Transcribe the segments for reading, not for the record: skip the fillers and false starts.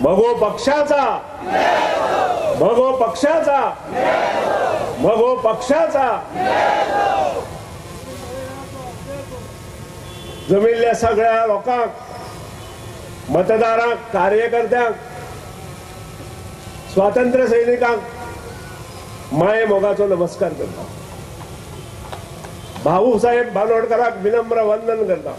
मगो पक्षाचा, मगो पक्षाचा, मगो पक्षाचा जमिल्ल्या सगळ्या लोकांक, मतदारांक, कार्यकर्त्यांक, स्वातंत्र्य सैनिकांक माये मोगाचो नमस्कार करता. भाऊ साहेब बांदोडकरांक विनम्र वंदन करता.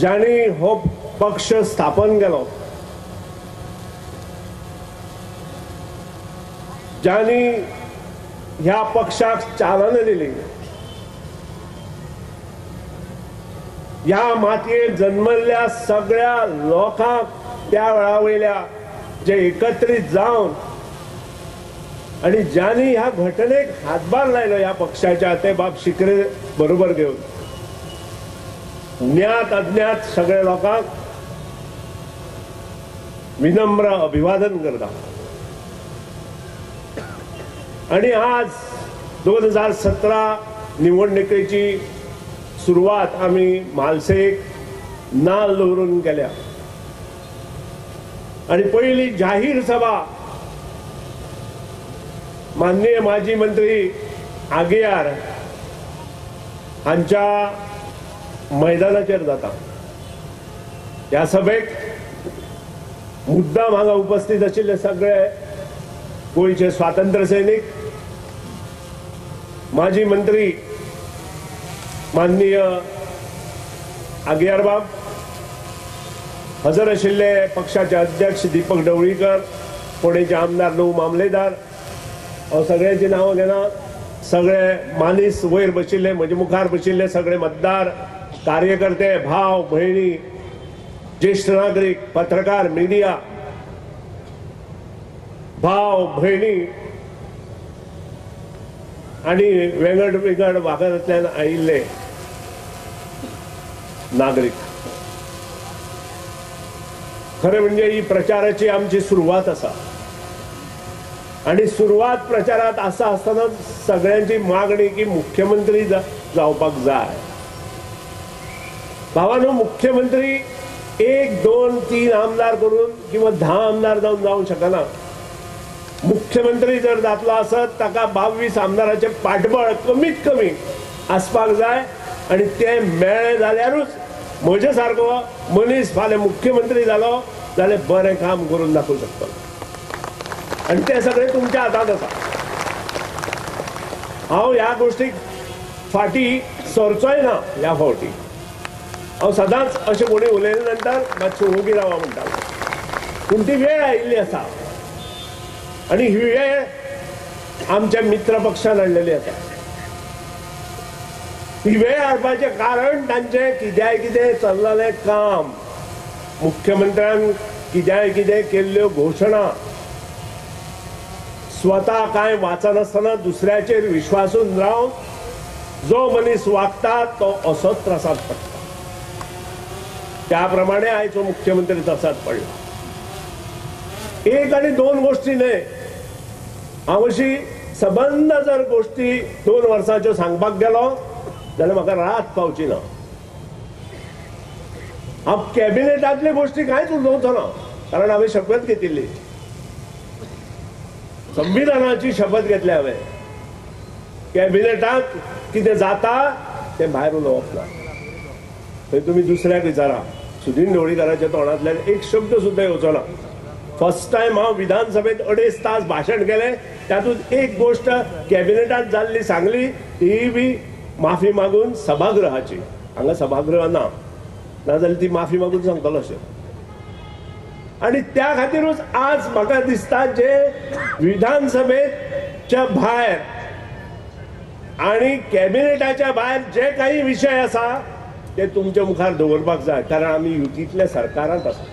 ज्यांनी हो पक्ष स्थापन केलो, ज्यांनी ह्या पक्षाक चालना दिली, ह्या मातयेत जन्मल्ल्या सगळ्या लोकांक त्या वेळा वयल्या जे एकत्रित जावन आणि ज्यांनी ह्या घटनेक हातभार लायलो ह्या पक्षाच्या, ते बाब शिकरे बरोबर घेऊन ज्ञात अज्ञात सगळ्या लोकांक विनम्र अभिवादन करता. आणि आज 2017 निवडणुकीची सुरुवात आम्ही म्हालसेक नाल दवरून केल्या. आणि पहिली जाहीर सभा माननीय माजी मंत्री आगियार हांच्या मैदानाचेर जाता. ह्या सभेक मुद्दाम हांगा उपस्थित आशिल्ले सगळे गोंयचे स्वातंत्र्य सैनिक, माजी मंत्री माननीय आगियार बाब, हजर आशिल्ले पक्षाचे अध्यक्ष दीपक ढवळीकर, पुणेचे आमदार न्हू मामलेदार, हांव सगळ्यांची नांवां घेना. सगळे मानीस वयर बशिल्ले, म्हजे मुखार बशिल्ले सगळे मतदार, कार्यकर्ते, भाव भयणी, ज्येष्ठ नागरिक, पत्रकार, मीडिया, भाव भयणी आणि वेगळ वेगळ वाठारांतल्यान आयिल्ले नागरिक, खरें म्हणजे ही प्रचाराची आमची सुरवात आसा. आणि सुरवात प्रचारात आसा आसतना सगळ्यांची मागणी की मुख्यमंत्री जावपाक जाय. भावानो, मुख्यमंत्री 1, 2, 3 आमदार करून किंवा 10 आमदार जावन जावंक शकना. मुख्यमंत्री जर जातलो आसत ताका 22 आमदाराचे पाठबळ कमीत कमी आसपाक जाय. आणि ते मेळ्ळे जाल्यारूच म्हजे सारको मनीस फाल्यां मुख्यमंत्री जालो जाल्यार बरें काम करून दाखोवंक शकतलो. आणि ते सगळे तुमच्या हातांत आसा. हांव ह्या गोष्टीक फाटी सरचोय ना. ह्या फावटी हांव सदांच अशें कोणी उलयले नंतर मातशें उगी रावा म्हणटालो. पूण ती वेळ आयिल्ली आसा आणि ही वेळ आमच्या मित्र पक्षान हाडलेली आसा. ही वेळ हाडपाचें कारण तांचें कितें चल्ललें काम, मुख्यमंत्र्यान कितें केल्ल्यो घोशणा, स्वता कांय वाचनासतना दुसऱ्याचेर विश्वासून रावन जो मनीस वागता तो असोच त्रासात पडटा. त्या प्रमाणे आयचो मुख्यमंत्री त्रासात पडला. 1 आनी 2 गोष्टी न्हय, हांव अशी सबंद जर गोष्टी 2 वर्सांच्यो सांगपाक गेलो जाल्यार म्हाका रात पावची ना. हांव कॅबिनेटांतल्यो गोष्टी कांयच उलोवचो ना, कारण हांवें शपथ घेतिल्ली, संविधानाची शपथ घेतली हांवें. कॅबिनेटांत कितें जाता तें भायर उलोवप ना. थंय तुमी दुसऱ्याक विचारा. सुदीन ढवळीकराच्या तोंडांतल्यान एक शब्द सुद्दां येवचो ना. फर्स्ट टायम हांव विधानसभेत 2.5 तास भाशण केलें, तातूंत एक गोष्ट कॅबिनेटांत जाल्ली सांगली, ती बी माफी मागून सभागृहाची. हांगा सभागृह ना, नाजाल्यार ती माफी मागून सांगतलो अशें. आणि त्या खातीरूच आज म्हाका दिसता जे विधानसभेच्या भायर आणि कॅबिनेटाच्या भायर जे काही विषय आसा ते तुमच्या मुखार दवरपाक जाय. कारण आमी युतीतल्या सरकारांत आसा.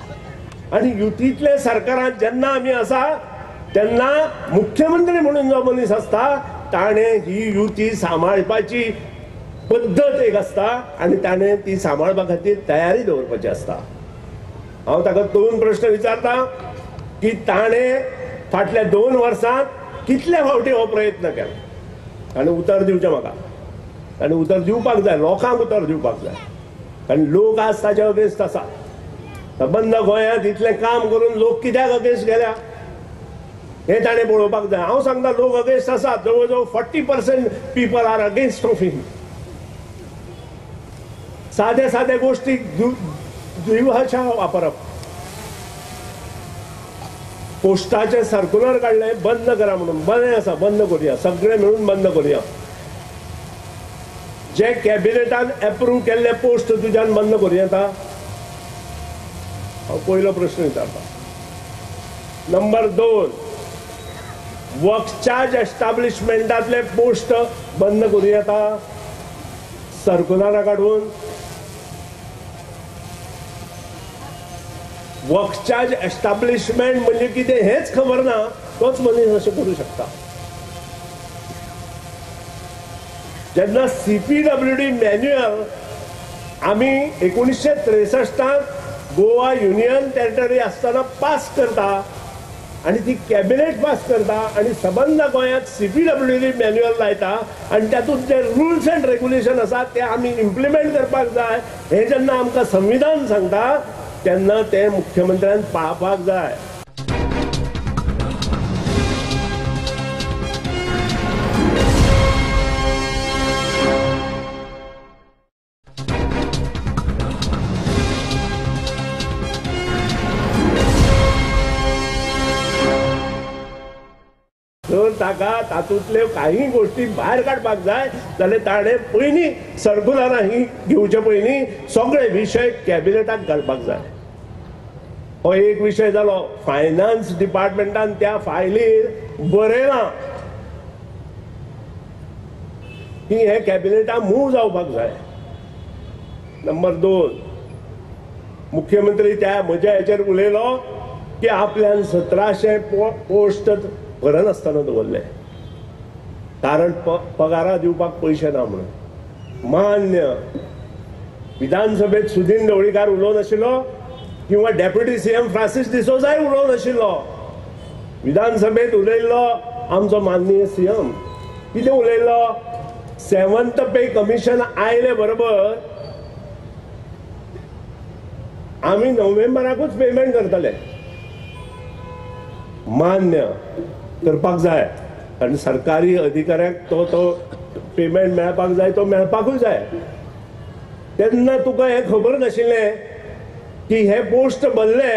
आणि युतीतल्या सरकारांत जेन्ना आमी आसा तेन्ना मुख्यमंत्री म्हणून जो मनीस आसता ताणें ही युती सांबाळपाची पद्दत एक आसता आणि ताणें ती सांबाळपा खातीर तयारी दवरपाची आसता. हांव ताका 2 प्रश्न विचारता की ताणें फाटल्या 2 वर्सांत कितले फावटी हो प्रयत्न केला. ताणें उतर दिवचें म्हाका. ताणें उतर दिवपाक जाय, लोकांक उतर दिवपाक जाय. कारण लोक आज ताच्या अगेन्स्ट आसा. बंद गोंयांत इतलें काम करून लोक कित्याक अगेन्स्ट गेल्या हे ताणें पळोवपाक जाय. हांव सांगता लोक अगेन्स्ट आसा. जवळ जवळ 40% पीपल आर अगेन्स्ट ऑफ हिम. सादे सादे गोष्टी द्विभाषा वापरप. पोस्टाचे सर्क्युलर काढले बंद करा म्हणून. बरें आसा, बंद करुया, सगळे मिळून बंद करुया. जे कॅबिनेटान अप्रूव्ह केल्ले पोस्ट तुज्यान बंद करूं येता. हांव पयलो प्रश्न विचारता. नंबर 2, वर्क चार्ज एस्टाब्लिशमेंटातले पोस्ट बंद करूं येता सर्क्युलरा काढून. वर्क चार्ज एस्टाब्लिशमेंट म्हणजे कितें हेच खबर ना तोच मनीस अशें करूं शकता. जेन्ना CPWD मॅन्युअल आमी 1963 गोवा युनियन टेरिटरी आसतना पास करता आनी ती कॅबिनेट पास करता आनी सबंद गोंयांत CPWD मॅन्युअल लायता आनी तातूंत जे रुल्स अँड रेग्युलेशन आसा ते आमी इम्प्लिमेंट करपाक जाय हे जेन्ना आमकां संविधान सांगता तेन्ना ते मुख्यमंत्र्यान पाळपाक जाय. जर ताका तातूंतल्यो काही गोष्टी भायर काडपाक जाय जाल्यार ताणें पयलीं सर्क्युलरां ही घेवचे पयलीं सगळे विशय कॅबिनेटाक घालपाक जाय. हो एक विशय जालो. फायनान्स डिपार्टमेंटान त्या फायलीर बरयलां की हे कॅबिनेटाक मूव जावपाक जाय. नंबर 2, मुख्यमंत्री त्या म्हज्या हेचेर उलयलो की आपल्यान 1700 पोस्ट भरनासतना दवरले कारण पगारा दिवपाक पयशे ना म्हणून. मान्य. विधानसभेत सुदीन ढवळीकार उलोवं नाशिल्लो किंवा डेप्युटी CM फ्रांसीस डिसोजाय उलोवं नाशिल्लो. विधानसभेत उलयल्लो आमचो माननीय CM. कितें उलयल्लो? 7th पे कमिशन आयले बरोबर आमी नोव्हेंबराकूच पेमेंट करतले. मान्य करपाक जाय आनी सरकारी अधिकाऱ्यांक तो पेमेंट मेळपाक जाय तो मेळपाकूच जाय. तेन्ना तुका हें खबर नाशिल्लें की हे पोस्ट भरले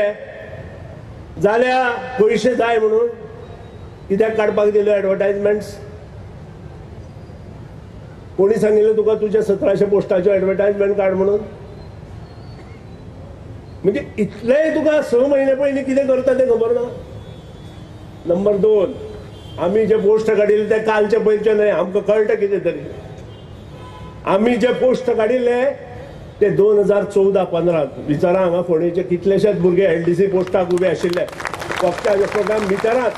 जाल्यार पयशे जाय म्हणून. कित्याक काडपाक दिल्यो एडवर्टायजमेंट्स? कोणी सांगिल्लें तुका तुज्या 1700 पोस्टाच्यो एडवर्टायजमेंट काड म्हणून? म्हणजे इतलेंय तुका 6 म्हयने पयलीं कितें करता तें खबर ना. नंबर 2, आमी जे पोस्ट काडिल्ले ते कालचे पयलींचे न्हय. आमकां कळटा कितें तरी. आमी जे पोस्ट काडिल्ले ते 2014-15 विचारा. हांगा फोंडेचे कितलेशेच भुरगे LDC पोस्टाक उबे आशिल्ले. पक्षाचे प्रोग्राम विचारात.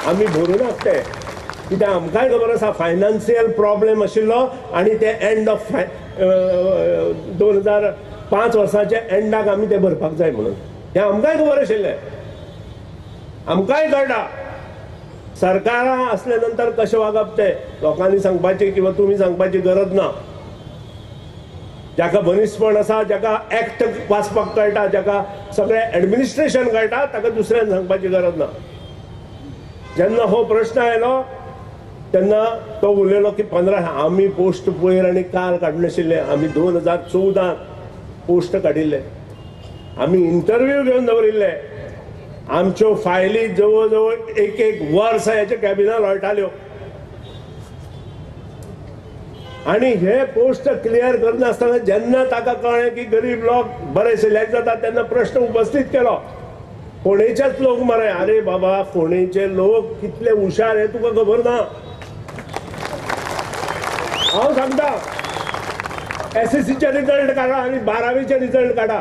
आमी भरूनात ते कित्याक आमकांय खबर आसा फायनान्शियल प्रॉब्लेम आशिल्लो आनी ते एंड ऑफ 2005 वर्साच्या एंडाक आमी ते भरपाक जाय म्हणून. हें आमकांय खबर आशिल्लें. आमकांय कळटा. सरकारां असल्या नंतर कशें वागप ते लोकांनी सांगपाची किंवा तुमी सांगपाची गरज ना. जाका बनिसपण आसा, जाका ऍक्ट वाचपाक कळटा, जाका सगळें ऍडमिनिस्ट्रेशन कळटा ताका दुसऱ्यान सांगपाची गरज ना. जेन्ना हो प्रश्न आयलो तेन्ना तो उलयलो की 15 आमी पोस्ट पयर आनी काल काडनाशिल्ले. आमी 2014 पोस्ट काडिल्ले. आमी इंटरव्यू घेवन दवरिल्ले. आमच्यो फायली जवळ जवळ एक वर्स हेचे कॅबिनात हळटाल्यो आनी हे पोस्ट क्लियर करनासतना जेन्ना ताका कळ्ळें की गरीब लोक बरे सिलेक्ट जाता तेन्ना प्रश्न उपस्थित केलो. फोंडेचेच लोक मरे. अरे बाबा, फोंडेचे लोक कितले हुशार हे तुका खबर ना. हांव सांगता SSCचे रिजल्ट काडा आनी 12वीचे रिजल्ट काडा.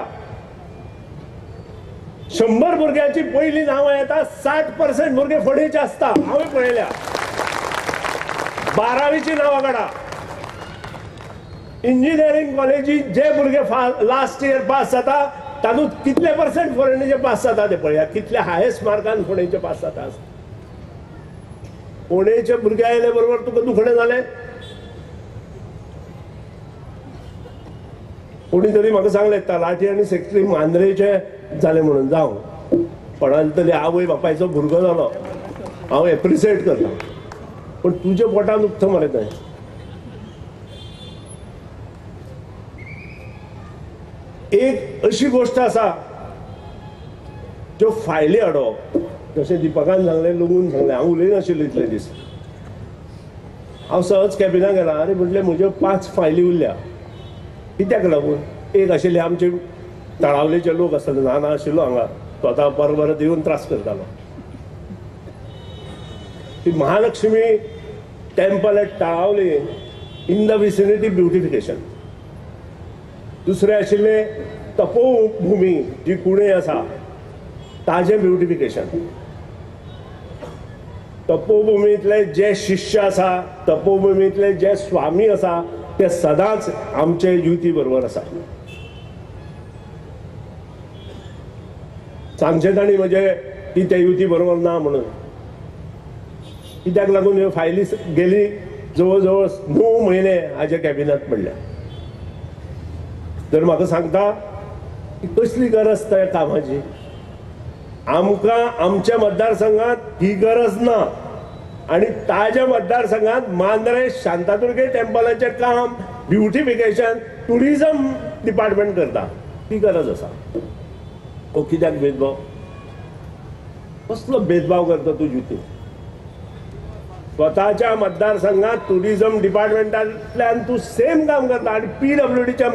100 भुरग्यांची पयलीं नांवां येता 60% भुरगे फोंडेचे आसता. हांवें पळयल्या. 12वीची नांवां काडा. इंजिनियरिंग कॉलेजीत जे भुरगे लास्ट इयर पास जाता तातूंत कितले % फोंडेचे पास जाता ते पळया. कितले हायेस्ट मार्कान फोंडेचे पास जाता. फोंडेचे भुरगे आयले बरोबर तुका दुखणें जालें. कोणी तरी म्हाका सांगलें तलाठी आनी सेक्रेटरी मांद्रेचे जाले म्हणून जावं कोणाले तरी आवय बापायचो भुरगो जालो हांव एप्रिशिएट करता पण तुज्या पोटान दुखता मरे थंय एक अशी गोष्ट आसा ज्यो फायली हाडप जशें दिपकान सांगलें लगून सांगलें हांव उलयनाशिल्लो इतले दीस हांव सहज कॅबिनाक गेला आरे म्हटलें म्हज्यो 5 फायली उरल्या कित्याक लागून एक आशिल्ले आमचे तळावलेचे लोक आसताले नाना आशिल्लो हांगा स्वता परत येवन त्रास करतालो ती Mahalakshmi temple at Talavale in the vicinity beautification दुसरे आशिल्ले तपोभूमी जी कुणे आसा ताजें ब्युटिफिकेशन तपोभुमींतले जे शिष्य आसा तपोभुमींतले जे स्वामी आसा ते सदांच आमचे युती बरोबर आसा सांगचे तांणी म्हणजे ती त्या युती बरोबर ना म्हणून कित्याक लागून ह्यो फायली गेली जवळ जवळ 9 म्हयने हाजे कॅबिनेट पडल्या जर म्हाका सांगता की कसली गरज त्या कामाची आमकां आमच्या मतदारसंघात ही गरज ना आणि ताज्या मतदारसंघात मांद्रे शांतादुर्गे टेम्पलाचें काम ब्युटिफिकेशन टुरिजम डिपार्टमेंट करता ती गरज आसा हो कित्याक भेदभाव कसलो भेदभाव करता तूं युती स्वताच्या मतदारसंघात टुरिजम डिपार्टमेंटांतल्यान तूं सेम काम करता आणि PWDच्या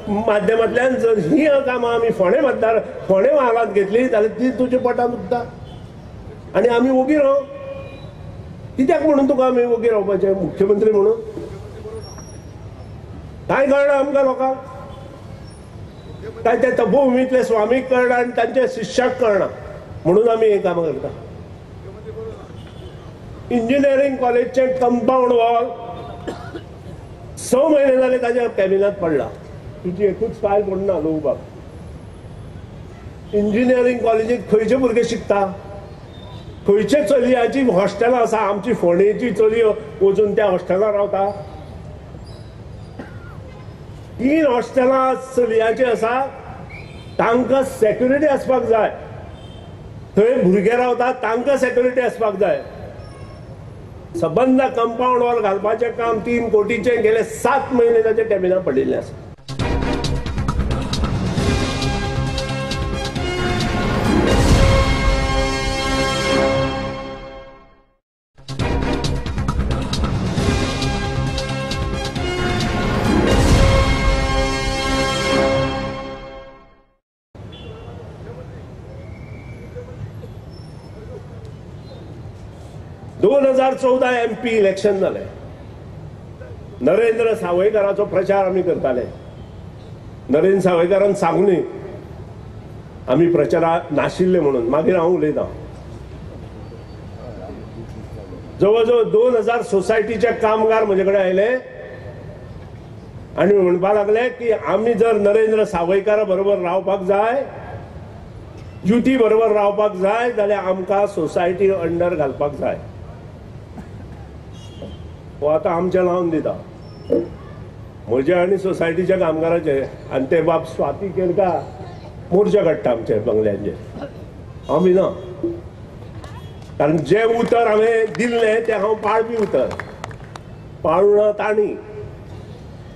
माध्यमांतल्यान जर ही कामां आमी फोंडे वाठारांत घेतली जाल्यार ती तुज्या पोटान दुखता आनी आमी ओगी राव कित्याक म्हणून तुका आमी ओगी रावपाचे मुख्यमंत्री म्हणून काय कळना आमकां लोकांक काय त्या तपोभुमींतले स्वामीक कळना आनी तांच्या शिश्याक कळना म्हणून आमी ही कामां करता इंजिनियरिंग कॉलेजचे कंपाऊंड वॉल 6 महिने जाले ताज्या कॅबिनेट पडला तुजी एकूच फायल पडना लोकबाग इंजिनियरिंग कॉलेजीत खंयचे भुरगे शिकता खंयचे चलयांची हॉस्टेलां आसा आमची फोंडेची चलयो वचून त्या हॉस्टेलां रावता 3 हॉस्टेलां चलयांची आसा तांकां सेक्युरिटी आसपाक जाय थंय भुरगे रावता तांकां सेक्युरिटी आसपाक जाय सबंद कंपाऊंड वॉल घालपाचें काम 3 कोटीचे गेले 7 महिने ताचे कॅबिनेट पडिल्ले आसा MP इलेक्शन जाले नरेंद्र सावयकरांचो प्रचार आमी करताले नरेंद्र सावयकरान सांगून आमी प्रचाराक नाशिल्ले म्हणून मागीर हांव उलयतां जवळ जवळ 2000 सोसायटीचे कामगार म्हजे कडेन आयले आनी म्हणपाक लागले की आमी जर नरेंद्र सावयकरा बरोबर रावपाक जाय युती बरोबर रावपाक जाय जाल्यार आमकां सोसायटी अंडर घालपाक जाय हो आतां आमचे लावन दिता म्हजे आनी सोसायटीच्या कामगाराचे आनी ते बाब स्वाती केरकार मोर्चा काडटा आमचे बंगल्यांचे आमी ना कारण जे उतर हांवें दिल्लें तें हांव पाळपी उतर पाळना ताणी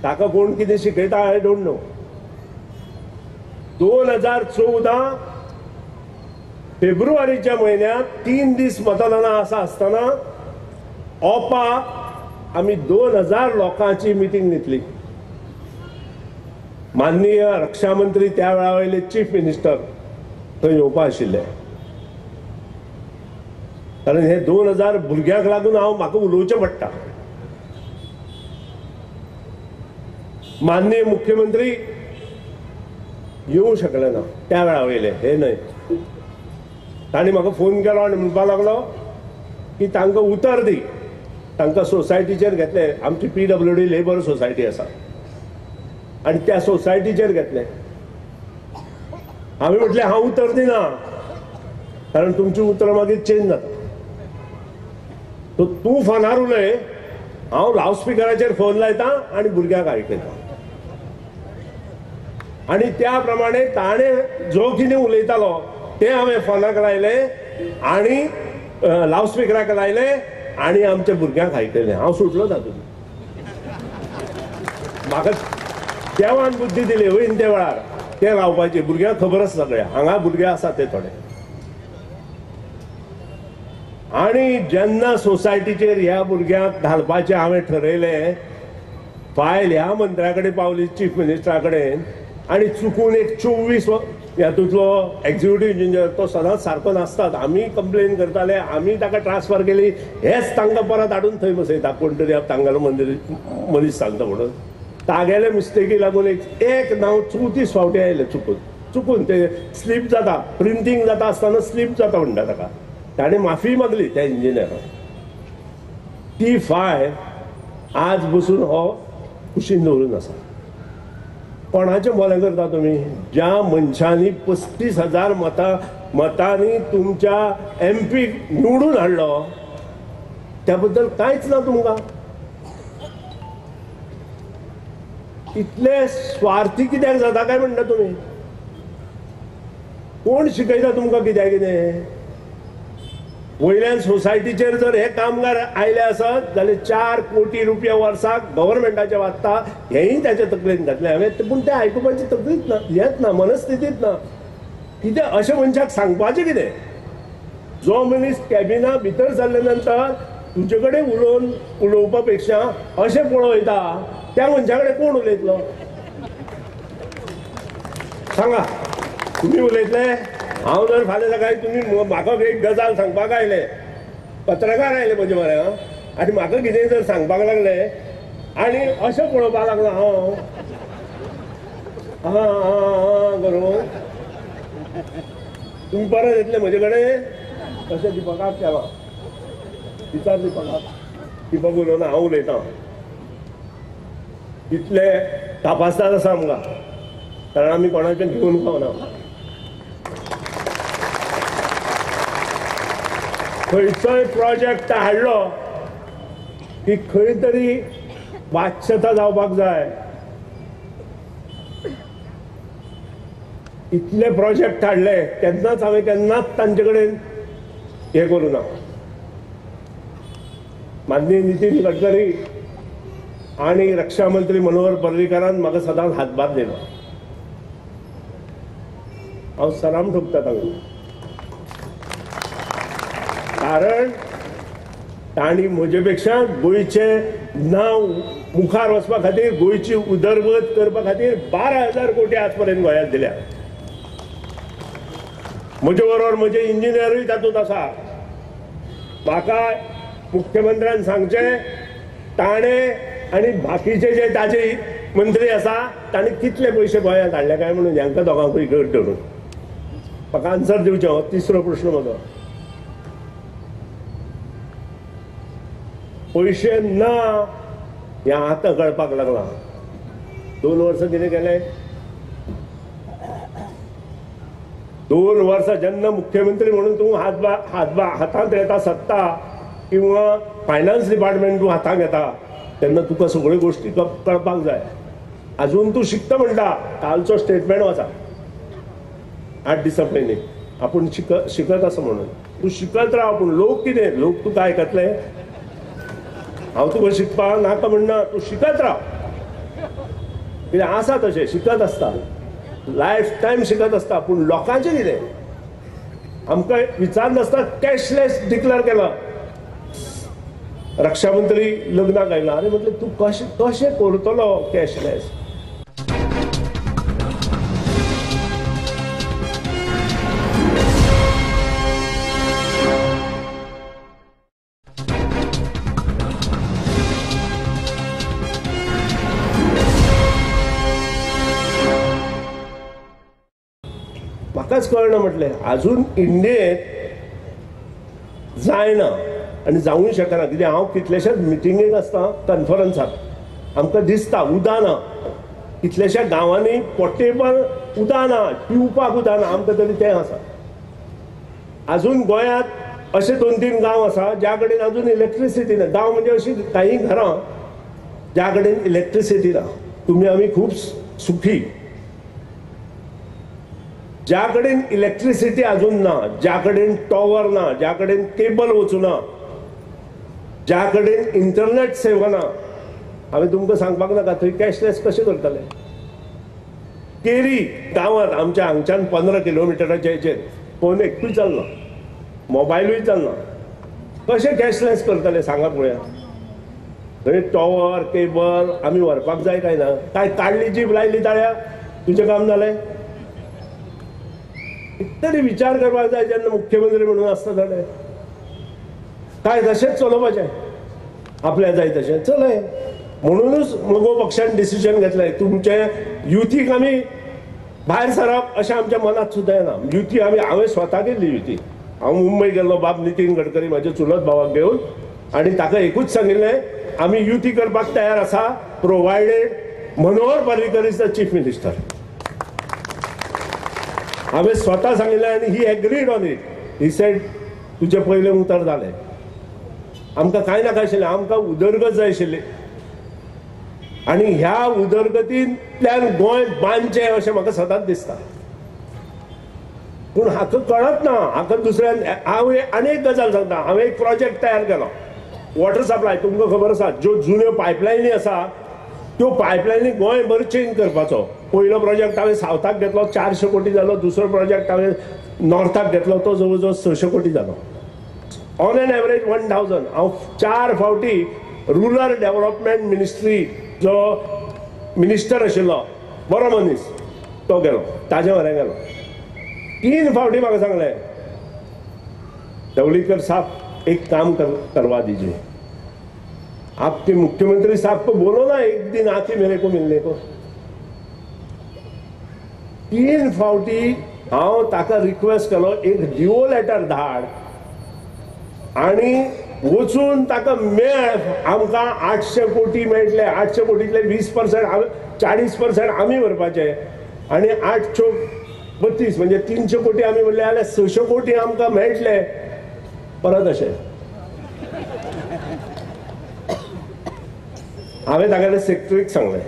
ताका कोण कितें शिकयता आय डोंट नो 2014 फेब्रुवारीच्या म्हयन्यात 3 दीस मतदानां आसा आसतना ओपाक आमी 2000 लोकांची मिटींग घेतली माननीय रक्षा मंत्री त्या वेळा वयले चीफ मिनिस्टर थंय येवपा आशिल्ले कारण हे 2000 भुरग्यांक लागून म्हाका उलोवचें पडटा माननीय मुख्यमंत्री येवंक शकले ना त्या वेळा वयले हे न्हय तांणी म्हाका फोन केलो आनी म्हणपाक लागलो की तांकां उतर दी तांकां सोसायटीचेर घेतले आमची PWD लेबर सोसायटी आसा आनी त्या सोसायटीचेर घेतले हांवें म्हटलें हांव उतर दिना कारण तुमची उतरां मागीर चेंज जाता सो तूं फोनार उलय हांव लावडस्पिकराचेर फोन लायतां आनी भुरग्यांक आयकयतां आणि त्या प्रमाणे ताणे जो कितें उलयतालो ते हांवें फोनाक लायले आनी लावडस्पिकराक लायले आनी आमच्या भुरग्यांक आयकले. हांव सुटलो तातूंत. म्हाका देवान बुद्धी दिली वयन त्या वेळार ते लावपाचे. भुरग्यांक खबर आसा सगळ्या. हांगा भुरगे आसा ते थोडे. आणि जेन्ना सोसायटीचेर ह्या भुरग्यांक घालपाचें हांवें ठरयलें, फायल ह्या मंत्र्या कडेन पावली चीफ मिनिस्टरा कडेन आनी चुकून एक 24 हातूंतलो एक्झिक्युटीव इंजिनियर तो सदांच सारको नासतात. आमी कंप्लेन करताले, आमी ताका ट्रान्सफर केली. हेच तांकां परत हाडून थंय बसयता कोण तरी तांगेलो मनीस सांगता म्हणून. तागेले मिस्टेकी लागून एक नांव 34 फावटी आयलें चुकून ते स्लीप जाता. प्रिंटींग जाता आसतना स्लीप जाता म्हणटा ताका. ताणें माफी मागली त्या इंजिनियराक. ती फायल आज बसून हो कुशीन दवरून आसा. कोणाचें बोलें करता तुमी? ज्या मनशांनी 35,000 मतांनी तुमच्या MP निवडून हाडलो त्या बद्दल कांयच ना तुमकां. इतले स्वार्थी कित्याक जाता काय म्हणटा तुमी? कोण शिकयता तुमकां कित्याक कितें? वयल्यान सोसायटीचेर जर हे कामगार आयले आसत जाल्यार 4 कोटी रुपया वर्साक गव्हर्नमेंटाचे वाडटा हेंय त्याच्या तकलेन घातलें हांवें. पूण ते आयकुपाची तकलीच ना, हेच ना, मनस्थितीच ना. कितें अशें मनशाक सांगपाचें कितें? जो मनीस कॅबिना भितर जाल्ले नंतर तुजे कडेन उलोवपा पेक्षा अशें पळयता त्या मनशा कडेन कोण उलयतलो? सांगा. तुमी उलयतले? हांव जर फाल्यां सकाळी तुमी म्हाका एक गजाल सांगपाक आयले, पत्रकार आयले म्हजे म्हऱ्या आनी म्हाका कितें जर सांगपाक लागले आनी अशें पळोवपाक लागलो हांव करून तुमी परत येतले म्हजे कडेन अशें दिपकाक केलां. विचार दिपक उलोवना, हांव उलयतां. इतले तपासदार आसा आमकां, कारण आमी कोणाचें घेवन खावना. खंयचोय प्रोजेक्ट हाडलो की खंय तरी वाच्यता जावपाक जाय. इतले प्रोजेक्ट हाडले केन्नाच हांवें केन्नाच तांचे कडेन हे करूं ना. माननीय नितीन गडकरी आणि रक्षा मंत्री मनोहर पर्रीकरान म्हाका सदांच हातभार दिलो. हांव सलाम ठोकता तांकां. कारण तांणी म्हजे पेक्षा गोंयचें नांव मुखार वचपा खातीर, गोंयची उदरगत करपा खातीर 12,000 कोटी आज पर्यंत गोंयांत दिल्या. म्हजे बरोबर म्हजे इंजिनियरूय तातूंत आसा. म्हाका मुख्यमंत्र्यान सांगचें ताणें आनी बाकीचे जे ताजे मंत्री आसा तांणी कितले पयशे गोंयांत हाडले काय म्हणून हांकां दोगांकूय घट धरून म्हाका आन्सर दिवचें. हो तिसरो प्रश्न म्हजो. पैसे ना हें आतां कळपाक लागलां. 2 वर्सां कितें केलें? 2 वर्सां जेन्ना मुख्यमंत्री म्हणून तूं हातांत येता सत्ता किंवा फायनान्स डिपार्टमेंट तूं हातांत घेता तेन्ना तुका सगळ्यो गोश्टी कळपाक जाय. अजून तूं शिकता म्हणटा. कालचो स्टेटमेंट वाचा 8 दिसां पयलीं आपूण शिकत आसा म्हणून. तूं शिकत राव. पूण लोक कितें? लोक तुका आयकतले? हांव तुका शिकपाक नाका म्हणना. तूं शिकत राव. कितें आसा तशें शिकत आसता. लायफ टायम शिकत आसता. पूण लोकांचें कितें? आमकां विचार नासता. कॅशलेस डिक्लेअर केला. रक्षा मंत्री लग्नाक आयला. अरे म्हटलें तूं कशें करतलो कॅशलेस? म्हाकाच कळना. म्हटलें अजून इंडियेंत जायना आनी जावूंक शकना. कित्याक हांव कितलेशेच मिटिंगेक आसता, कॉन्फरन्साक आमकां दिसता उदक ना. कितलेशा गांवांनी पोर्टेबल उदक ना, पिवपाक उदक ना. आमकां तरी तें आसा. अजून गोंयांत अशे 2-3 गांव आसा ज्या कडेन अजून इलेक्ट्रिसिटी ना. गांव म्हणजे अशीं काही घरां ज्या कडेन इलेक्ट्रिसिटी ना. तुमी आमी खूब सुखी. ज्या कडेन इलेक्ट्रिसिटी अजून ना, ज्या कडेन टॉवर ना, ज्या कडेन केबल वचूना, ज्या कडेन इंटरनेट सेवा ना, हांवें तुमकां सांगपाक नाका थंय कॅशलेस कशें करतले. केरी गांवांत आमच्या हांगच्यान 15 किलोमिटराच्या हेचेर फोन एकूय चलना, मोबायलूय चलना, कशें कॅशलेस करतले सांगा पळोवया. थंय टॉवर केबल आमी व्हरपाक जाय काय ना, काय काडली जीप लायली ताळ्या तुजें काम जालें. तरी विचार करपाक जाय जेन्ना मुख्यमंत्री म्हणून आसता जाल्यार. काय तशेंच चलोवपाचें, आपल्या जाय तशें चलय. म्हणूनच मगो पक्षान डिसिजन घेतलें तुमचे युथीक आमी भायर सरप अशें आमच्या मनात सुद्दां येना. युती हांवें स्वता केल्ली युती. हांव मुंबय गेल्लो बाब नितीन गडकरी म्हाज्या चुलत भावाक घेवन, आनी ताका एकूच सांगिल्लें आमी युती करपाक तयार आसा provided Manohar Parrikar is the chief minister. हांवें स्वता सांगिल्लें आनी he agreed on it. He said तुजें पयलें उतर जालें. आमकां कांय नाका आशिल्लें, आमकां उदरगत जाय आशिल्ली. आनी ह्या उदरगतींतल्यान गोंय बांदचें अशें म्हाका सदांच दिसता. पूण हाका कळत ना. हाका दुसऱ्यान हांव आनी एक गजाल सांगता. हांवें एक प्रोजेक्ट तयार केलो वॉटर सप्लाय. तुमकां खबर आसा ज्यो जुन्यो पायपलायनी आसा त्यो पायपलायनी गोंयभर चेंज करपाचो. पयलो प्रोजेक्ट हांवें सावथाक घेतलो 400 कोटी जालो. दुसरो प्रोजेक्ट हांवें नॉर्थाक घेतलो तो जवळ जवळ 600 कोटी जालो. On an average 1000. हांव 4 फावटी रुरल डेव्हलपमेंट मिनिस्ट्री जो मिनिस्टर आशिल्लो बरो मनीस तो गेलो, ताजे वरें गेलो. 3 फावटी म्हाका सांगलें तवलीकर साहब एक काम करवा दीजिए. आपके मुख्यमंत्री साहब को बोलो ना एक दिन आके मेरे को मिलने को. 3 फावटी हांव ताका रिक्वेस्ट केलो एक डिओ लेटर धाड आनी वचून ताका मेळ. आमकां 800 कोटी मेळटले. 800 कोटींतले 20% 40% आमी भरपाचे आनी 832 म्हणजे 300 कोटी आमी म्हणले जाल्यार 600 कोटी आमकां मेळटले. परत अशें हांवें तागेले सेक्रेटरीक सांगलें.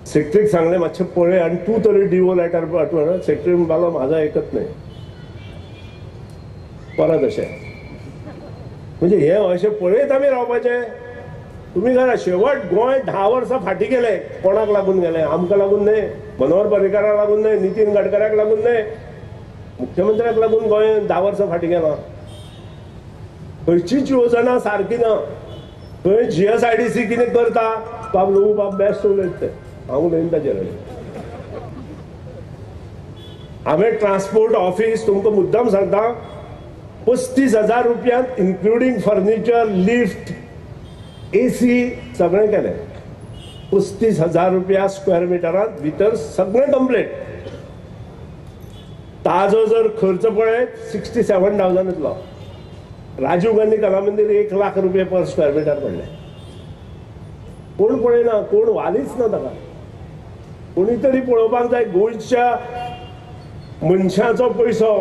सेक्रेटरीक सांगलें मातशें पळय आनी तूं तरी डिओ लेटर पाठव. सेक्रेटरी म्हणपालो म्हाजो एकत न्हय. परत अशें म्हणजे हे अशें पळयत आमी रावपाचें. तुमी घरा शेवट गोंय 10 वर्सां फाटीं गेले. कोणाक लागून गेले? आमकां लागून न्हय, मनोहर पर्रीकाराक लागून न्हय, नितीन गडकऱ्याक लागून न्हय, मुख्यमंत्र्याक लागून गोंय 10 वर्सां फाटीं गेलां. खंयचीच योजना सारकी ना. थंय GSIDC कितें करता बाब न्हू बाब बेस्ट उलयता ते. हांव उलयन ताचेर. हांवें ट्रान्सपोर्ट ऑफिस तुमकां मुद्दाम सांगता 35,000 रुपयांत इन्क्लुडींग फर्निचर लिफ्ट AC सगळें केलें. 35,000 रुपया स्क्वेअर मिटरांत भितर सगळें कंप्लीट. ताजो जर खर्च पळयत 67,000 येतलो. राजीव गांधी कला मंदिर 1 लाख रुपया पर स्क्वेअर मिटर पडले. कोण पळयना, कोण वालीच ना ताका. कोणी तरी पळोवपाक जाय गोंयच्या मनशाचो पयसो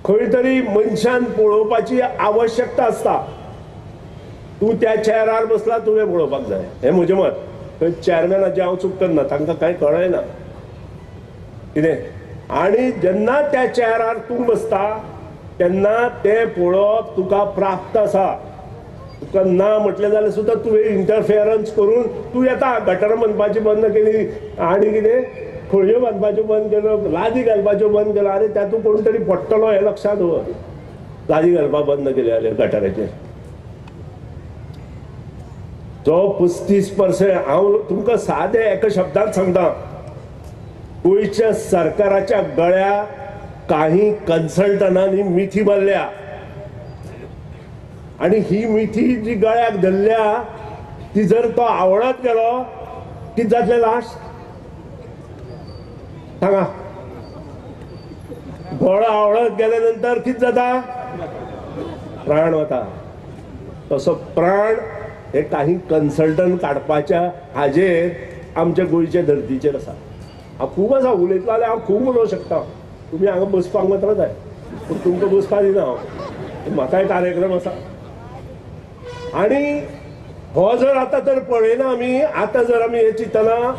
खंय तरी मनशान पळोवपाची आवश्यकता आसता. तूं त्या चॅरार बसला तुवें पळोवपाक जाय. हें म्हजें मत. थंय चॅरमॅनाचें हांव चूक करना, तांकां कांय कळयना कितें. आनी जेन्ना त्या चॅरार तूं बसता तेन्ना तें पळोवप तुका प्राप्त आसा. तुका ना म्हटलें जाल्यार सुद्दां तुवें इंटरफियरन्स करून तूं येता. गटर बांदपाची बंद केली आनी कितें खळयो बांदपाच्यो बंद केल्यो, लादी घालपाच्यो बंद केल्यो. आनी तातूंत कोण तरी पडटलो हें लक्षांत दवर. लादी घालपाक बंद केले जाल्यार गटाराचेर. जो 35% हांव तुमकां सादें एका शब्दांत सांगता. गोंयच्या सरकाराच्या गळ्या काही कन्सल्टनांनी मिठी मारल्या आनी ही मिठी जी गळ्याक धरल्या ती जर तो आवडत गेलो कितें जातलें लास्ट सांगा. गळो आवडत गेल्या नंतर कितें जाता? प्राण वता. तसो प्राण हे काही कन्सल्टंट काडपाच्या हाजेर आमच्या गोंयच्या धर्तीचेर आसा. हांव खूब आसा उलयतलो जाल्यार हांव खूब उलोवंक शकता. तुमी हांगा बसपाक मात्र जाय पूण तुमकां बसपाक दिना हांव. म्हाकाय कार्यक्रम आसा. आनी हो जर आतां तर पळयना आमी, आतां जर आमी हे चिंतना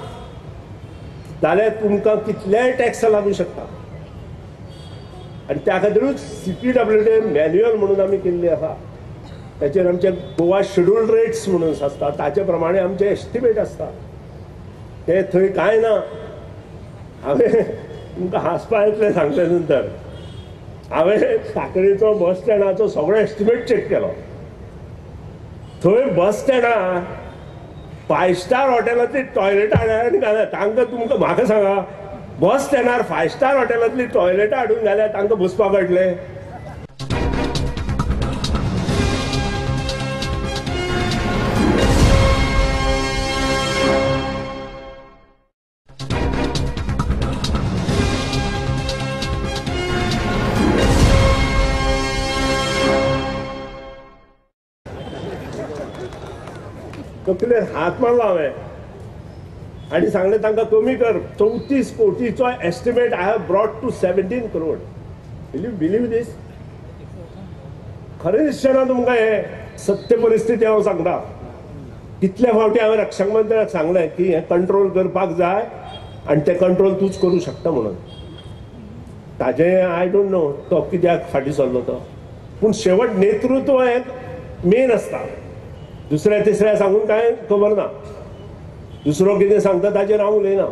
जाल्यार तुमकां कितलेय टॅक्स लागू शकता. आणि त्या खातीरूच CPWD मॅन्युअल म्हणून आमी केल्ली आसा. त्याचेर आमचे गोवा शेड्यूल्ड रेट्स म्हणून आसता, ताचे प्रमाणे आमचे एस्टिमेट आसता. ते थंय कांय ना. हांवें तुमकां हांसपा येतलें सांगले नंतर. हांवें साखळेचो बस स्टँडाचो सगळो एस्टिमेट चॅक केलो. थंय बस स्टँडार 5 स्टार हॉटेलांतली टॉयलेटां हाडून घाल्यात. तांकां तुमकां म्हाका सांगा, बस स्टँडार 5 स्टार हॉटेलांतली टॉयलेटां हाडून घाल्यात, तांकां बसपाक कळटलें? तकलेर हात मारलो हांवें आनी सांगलें तांकां कमी कर. 34 कोटीचो estimate I have brought to 17 crore. Believe this? खरें दिसचें ना तुमकां? हे सत्य परिस्थिती हांव सांगता. कितले फावटी हांवें रक्षक मंत्र्याक सांगलें की हें कंट्रोल करपाक जाय आनी तें कंट्रोल तूंच करूं शकता म्हणून. ताजें आय डोंट नो तो कित्याक फाटीं सरलो तो. पूण शेवट नेतृत्व हें मेन आसता. दुसऱ्या तिसऱ्या सांगून कांय खबर ना. दुसरो कितें सांगता ताचेर हांव उलयना.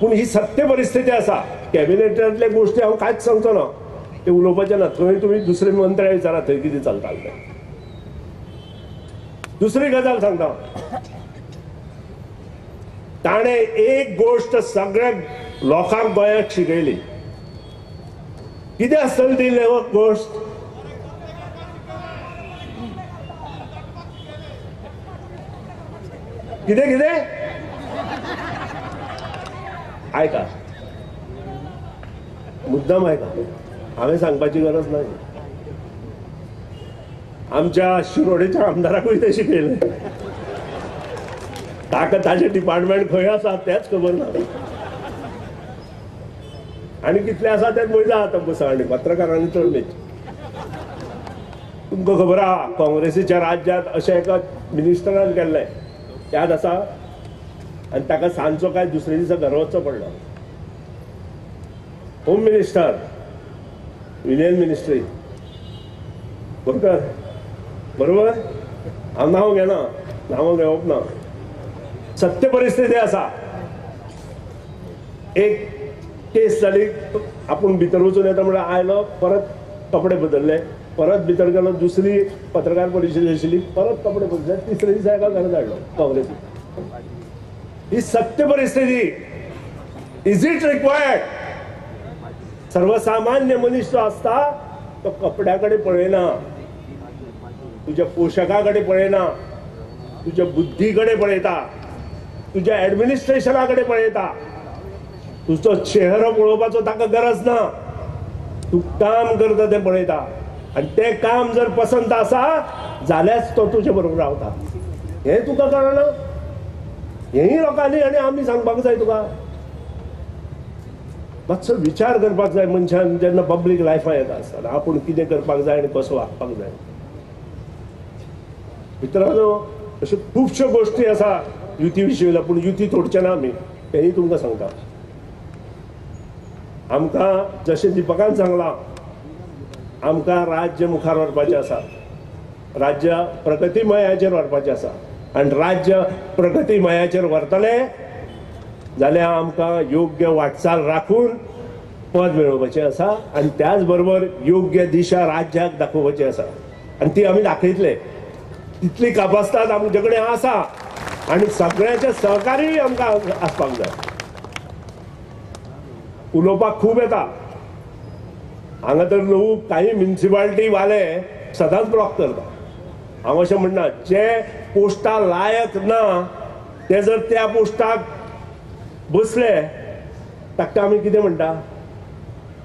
पूण ही सत्य परिस्थिती आसा. कॅबिनेटांतले गोश्टी हांव कांयच सांगचो ना. ते उलोवपाचें ना. थंय तुमी दुसरे मंत्र्या विचारा थंय कितें चलतालें तें. दुसरी गजाल सांगता. ताणें एक गोश्ट सगळ्या लोकांक गोंयाक शिकयली. कितें आसतली ती गोश्ट? कितें कितें? आयका, मुद्दाम आयका. हांवें सांगपाची गरज ना. आमच्या शिरोडेच्या आमदाराकूय ते शिकयलें. ताका ताजें डिपार्टमेंट खंय आसा तेंच खबर ना. आनी कितले आसा ते पळयता आतां बसा. आनी पत्रकारांनी चड मेच. तुमकां खबर आहा काँग्रेसीच्या राज्यांत अशें एका मिनिस्टरान केल्लें याद आसा. आनी ताका सांजचो काय दुसरे दिसा घरा वचचो पडलो. Home minister, union ministry. बरोबर? हांव नांव घेना, नांव घेवप ना. सत्य परिस्थिती आसा. एक केस जाली, आपूण भितर वचून येता म्हणल्यार आयलो, परत कपडे बदलले, परत भितर गेलो, दुसरी पत्रकार परिशद आशिल्ली, परत कपडे बदलले, तिसऱ्या दिसा एका घरा धाडलो काँग्रेसी. ही सत्य परिस्थिती. Is it required? सर्वसामान्य मनीस जो असता तो कपड्याकडे पळयना, तुझ्या पोशाखाकडे पळयना, तुझ्या बुद्धीकडे पळयता, तुझ्या ऍडमिनिस्ट्रेशनाकडे पळयता. तुजो चेहरो पळोवपाचो ताका गरज ना. तू काम करता तें पळयता. आनी तें काम जर पसंत आसा जाल्यारच तो तुजे बरोबर रावता. हें तुका कळना? हेंय लोकांनी आनी आमी सांगपाक जाय तुका. मातसो विचार करपाक जाय मनशान जेन्ना पब्लीक लायफान येता आसतना आपूण कितें करपाक जाय आनी कसो वागपाक जाय. मित्रांनो, अश्यो खुबश्यो गोश्टी आसा युती विशीं. पूण युती तोडचे ना आमी, तेंय तुमकां सांगता. आमकां जशें दिपकान सांगलां, आमकां राज्य मुखार व्हरपाचें आसा. राज्य प्रगतीमयाचेर व्हरपाचें आसा. आनी राज्य प्रगतीमयाचेर व्हरतले जाल्यार आमकां योग्य वाटचाल राखून पद मेळोवपाचें आसा. आनी त्याच बरोबर योग्य दिशा राज्याक दाखोवपाची आसा. आनी ती आमी दाखयतले. तितली कापासतात आमचे कडेन आसा. आनी सगळ्यांचें सहकार्य आमकां आसपाक जाय. उलोवपाक खूब येता. हांगा तर लोक काही म्युनिसिपालिटी वाले सदांच ब्लॉक करता. हांव अशें म्हणना, जे पोस्टा लायक ना ते जर त्या पोस्टाक बसले ताका आमी कितें म्हणटा?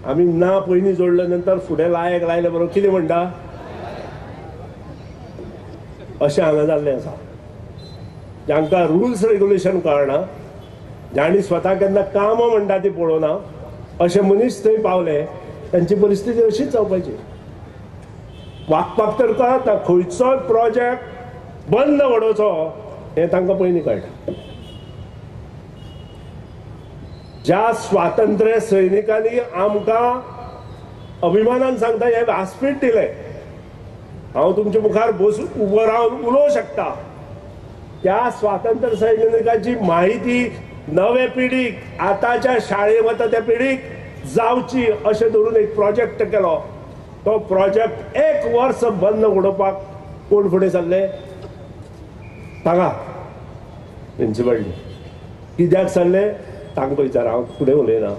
आमी ना पयलीं जोडले नंतर फुडें लायक लायले बरोबर कितें म्हणटा? अशें हांगा जाल्लें आसा. जांकां रुल्स रेग्युलेशन कळना, जाणी स्वता केन्ना कामां म्हणटा ती पळोवना, अशे मनीस थंय पावले, तांची परिस्थिती अशीच जावपाची. वागपाक तर कळना. खंयचोय प्रोजेक्ट बंद वडोवचो हें तांकां पयलीं कळटा. ज्या स्वातंत्र्य सैनिकांनी आमकां अभिमानान सांगता हे व्यासपीठ दिले, हांव तुमच्या मुखार बसून उबो रावन उलोवंक शकता, त्या स्वातंत्र्य सैनिकांची माहिती नवे पिढीक आताच्या शाळेत वता त्या पिढीक जावची अशें धरून एक प्रोजेक्ट केलो. तो प्रोजेक्ट 1 वर्स बंद उडोवपाक कोण फुडें सरले सांगा? प्रिन्सिपलनी. कित्याक सरले तांकां विचार, हांव फुडें उलयना.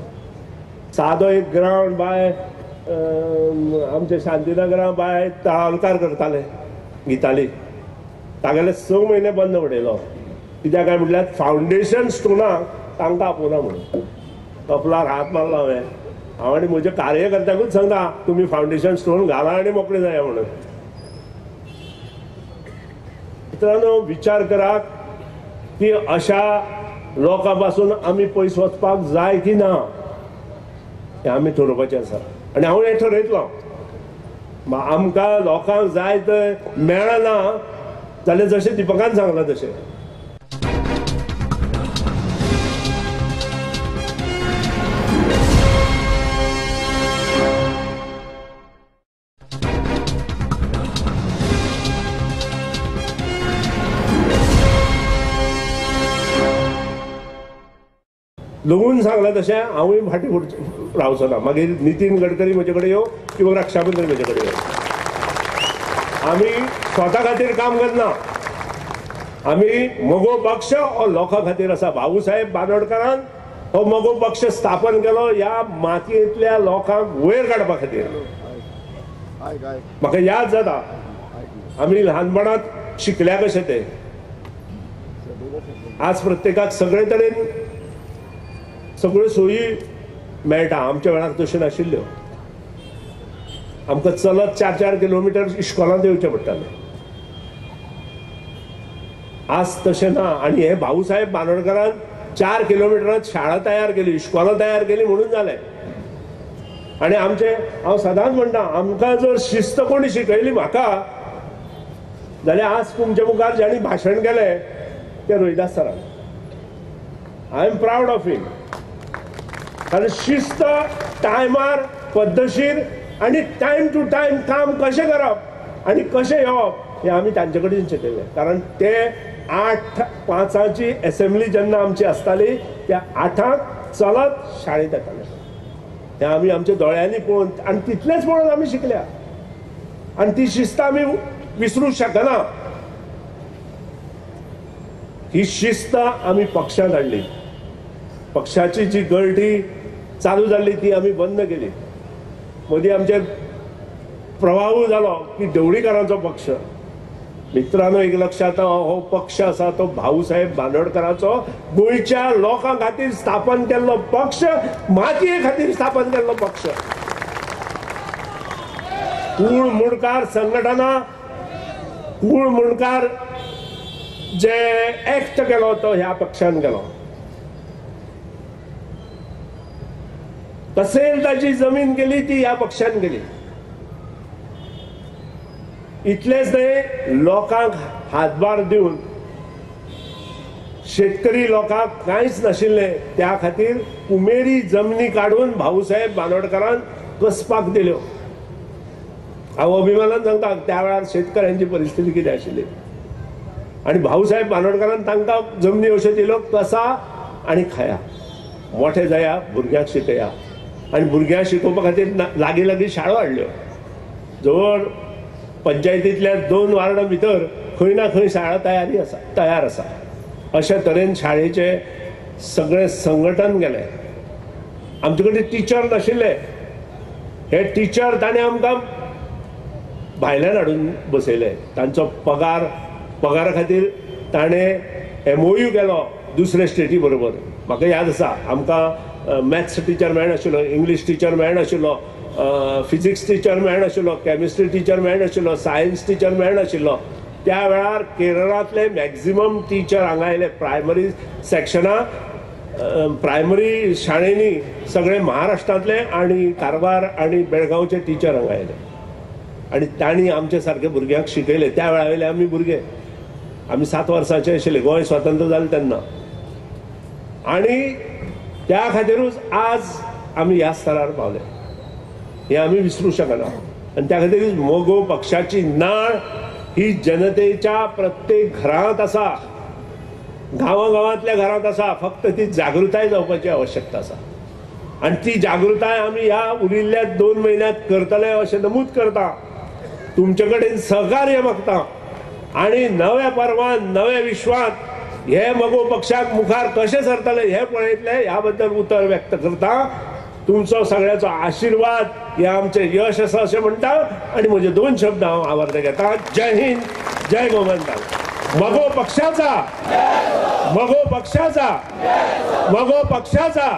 सादो एक ग्रावंड बाय आमच्या शांतीनगरा बाय तळावकार करताले, गिताली, तागेले 6 म्हयने बंद उडयलो. कित्याक काय म्हटल्यार फावंडेशन स्टोनाक तांकां आपोवना म्हणून. कपलार हात मारलो हांव आनी म्हज्या कार्यकर्त्यांकूच सांगता तुमी फावंडेशन स्टोन घाला आनी मोकळे जाया म्हणून. मित्रांनो, विचार करात की अशा लोकां पासून आमी पयस वचपाक जाय की ना हें आमी ठरोवपाचें आसा. आनी हांव हें ठरयतलो, आमकां लोकांक जाय थंय मेळना जाल्यार जशें दिपकान सांगलां तशें लोगून सांगला तशें हांवूय फाटीं रावचो ना. मागीर नितीन गडकरी म्हजे कडेन येवं किंवा रक्षाबंधन म्हजे कडेन येवं, आमी स्वता खातीर काम करना. आमी मोगो पक्ष हो लोकां खातीर आसा. भाऊसाहेब बांदोडकरान हो मोगो पक्ष स्थापन केलो ह्या मातयेंतल्या लोकांक वयर काडपा खातीर. म्हाका याद जाता आमी ल्हानपणांत शिकल्या कशें ते. आज प्रत्येकाक सगळे तरेन सगळ्यो सोयी मेळटा. आमच्या वेळार तश्यो नाशिल्ल्यो. आमकां चलत 4-4 किलोमिटर इश्कोलांत येवचें पडटालें. आज तशें ना. आनी हे भाऊसाहेब बांदोडकरान 4 किलोमिटरांत शाळा तयार केली, इश्कोलां तयार केली म्हणून जालें. आनी आमचे हांव सदांच म्हणटा, आमकां जर शिस्त कोणी शिकयली म्हाका जाल्यार आज तुमच्या मुखार जाणी भाशण केलें तें रोहिदास सरान. आय एम प्राऊड ऑफ हिम. कारण शिस्त, टायमार, पद्धतशीर आनी टायम टू टायम काम कशें करप आनी कशें येवप हें आमी तांचे कडेन शिकयलें. कारण ते 8:05ची असेंब्ली जेन्ना आमची आसताली त्या 8:00 चलत शाळेंत येताले. तें आमी आमच्या दोळ्यांनी पळोवन आनी तितलेंच पळोवन आमी शिकल्या. आनी ती शिस्त आमी विसरूंक शकना. ही शिस्त आमी पक्षांत हाडली. पक्षाची जी गळटी चालू जाल्ली ती आमी बंद केली. मदीं आमचेर प्रभाव जालो की ढवळीकारांचो पक्ष. मित्रांनो, एक लक्षात हो पक्ष आसा तो भाऊसाहेब बांदोडकरांचो गोंयच्या लोकां खातीर स्थापन केल्लो पक्ष, मातये खातीर स्थापन केल्लो पक्ष. कूळ मुणकार संघटना, कूळ मुणकार जे एक्ट केलो तो ह्या पक्षान केलो. तहसीलदारची जमीन गेली ती ह्या पक्षान गेली. इतलेच न्हय, लोकांक हातभार दिवन शेतकरी लोकांक कांयच नाशिल्ले त्या खातीर कुमेरी जमनी काडून भाऊसाहेब बांदोडकरान कसपाक दिल्यो. हांव अभिमानान सांगता त्या वेळार शेतकऱ्यांची परिस्थिती कितें आशिल्ली. आनी भाऊसाहेब बांदोडकरान तांकां जमनी अश्यो दिल्यो, कसा आनी खाया, मोठे जाया, भुरग्यांक शिकया. आनी भुरग्यांक शिकोवपा खातीर लागीं लागीं शाळो हाडल्यो. जवळ पंचायतींतल्या 2 वार्डा भितर खंय ना खंय शाळा तयार आसा. अशा तरेन शाळेचे सगळे संघटन गेले. आमचे कडेन टिचर नाशिल्ले. हे टिचर ताणें आमकां भायल्यान हाडून बसयले. तांचो पगारा खातीर ताणें MOU केलो दुसरे स्टेटी बरोबर. म्हाका याद आसा, आमकां मॅथ्स टिचर मेळनाशिल्लो, इंग्लीश टिचर मेळनाशिल्लो, फिजिक्स टिचर मेळनाशिल्लो, केमिस्ट्री टिचर मेळनाशिल्लो, सायन्स टिचर मेळनाशिल्लो. त्या वेळार केरळांतले मॅक्झिमम टिचर हांगा आयले. प्रायमरी सेक्शना, प्रायमरी शाळेंनी सगळे महाराष्ट्रांतले आनी कारवार आनी बेळगांवचे टिचर हांगा आयले. आनी तांणी आमचे सारके भुरग्यांक शिकयले. त्या वेळा वयले आमी भुरगे, आमी 7 वर्सांचे आशिल्ले, गोंय स्वतंत्र जालें तेन्ना. आनी त्या खातीरूच आज आमी ह्या स्तरार पावले, हे आमी विसरू शकना. आणि त्या खातीर मोगो पक्षाची नाळ ही जनतेच्या प्रत्येक घरांत आसा, गांवागांवांतल्या घरांत आसा. फक्त ती जागृताय जावपाची आवश्यकता आसा आणि ती जागृताय आमी ह्या उरिल्ल्या 2 म्हयन्यांत करतले अशें नमूद करता. तुमचे कडेन सहकार्य मागता आणि नव्या पर्वान नव्या विश्वात हे मगो पक्षाक मुखार कशें सरतले हे पळयतले ह्या बद्दल उतर व्यक्त करता. तुमचो सगळ्याचो आशीर्वाद हे आमचे यश आसा अशें म्हणटा आणि म्हजे 2 शब्द हांव आवर्ते घेता. जय हिंद, जय गोमंतक. मगो पक्षाचा, मगो पक्षाचा, मगो पक्षाचा.